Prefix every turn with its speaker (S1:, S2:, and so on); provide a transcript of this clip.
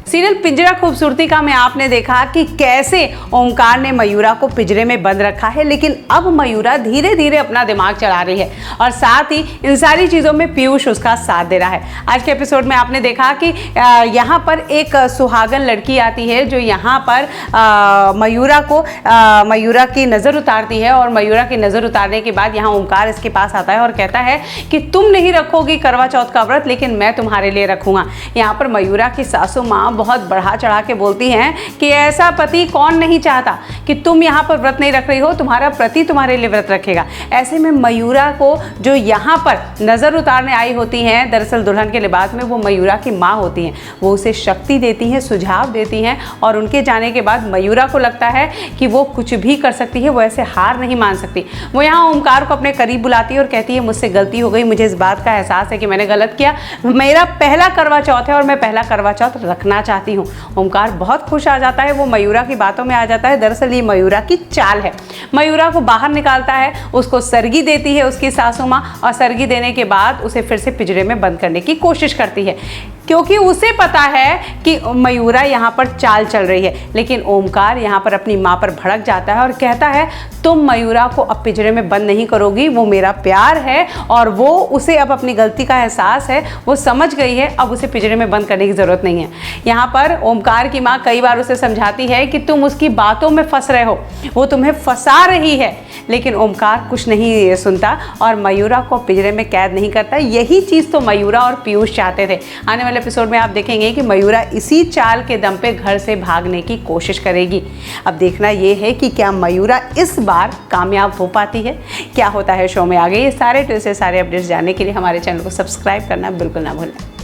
S1: Serial पिंजरा खूबसूरती का में आपने देखा कि कैसे ओमकार ने मयूरा को पिंजरे में बंद रखा है, लेकिन अब मयूरा धीरे धीरे अपना दिमाग चला रही है और साथ ही इन सारी चीज़ों में पीयूष उसका साथ दे रहा है। आज के एपिसोड में आपने देखा कि यहाँ पर एक सुहागन लड़की आती है जो यहाँ पर मयूरा की नज़र उतारती है और मयूरा की नज़र उतारने के बाद यहाँ ओमकार इसके पास आता है और कहता है कि तुम नहीं रखोगी करवा चौथ का व्रत, लेकिन मैं तुम्हारे लिए रखूँगा। यहाँ पर मयूरा की सासू माँ बहुत बढ़ा चढ़ा के बोलती हैं कि ऐसा पति कौन नहीं चाहता कि तुम यहाँ पर व्रत नहीं रख रही हो, तुम्हारा पति तुम्हारे लिए व्रत रखेगा। ऐसे में मयूरा को जो यहाँ पर नज़र उतारने आई होती हैं, दरअसल दुल्हन के लिबास में, वो मयूरा की माँ होती हैं। वो उसे शक्ति देती हैं, सुझाव देती हैं और उनके जाने के बाद मयूरा को लगता है कि वो कुछ भी कर सकती है, वो ऐसे हार नहीं मान सकती। वो यहाँ ओमकार को अपने करीब बुलाती है और कहती है मुझसे गलती हो गई, मुझे इस बात का एहसास है कि मैंने गलत किया, मेरा पहला करवा चौथ है और मैं पहला करवा चौथ रखना चाहती हूँ। ओमकार बहुत खुश आ जाता है, वो मयूरा की बातों में आ जाता है। दरअसल ये मयूरा की चाल है। मयूरा को बाहर निकालता है, उसको सरगी देती है उसकी सासू माँ और सरगी देने के बाद उसे फिर से पिंजरे में बंद करने की कोशिश करती है, क्योंकि उसे पता है कि मयूरा यहाँ पर चाल चल रही है। लेकिन ओमकार यहाँ पर अपनी माँ पर भड़क जाता है और कहता है तुम मयूरा को अब पिंजरे में बंद नहीं करोगी, वो मेरा प्यार है और वो उसे अब अपनी गलती का एहसास है, वो समझ गई है, अब उसे पिंजरे में बंद करने की ज़रूरत नहीं है। यहाँ पर ओमकार की माँ कई बार उसे समझाती है कि तुम उसकी बातों में फंस रहे हो, वो तुम्हें फंसा रही है, लेकिन ओमकार कुछ नहीं सुनता और मयूरा को पिंजरे में कैद नहीं करता। यही चीज़ तो मयूरा और पीयूष चाहते थे। आने वाले एपिसोड में आप देखेंगे कि मयूरा इसी चाल के दम पे घर से भागने की कोशिश करेगी। अब देखना ये है कि क्या मयूरा इस बार कामयाब हो पाती है, क्या होता है शो में आगे। ये सारे ट्विस्ट, सारे अपडेट्स जानने के लिए हमारे चैनल को सब्सक्राइब करना बिल्कुल ना भूलें।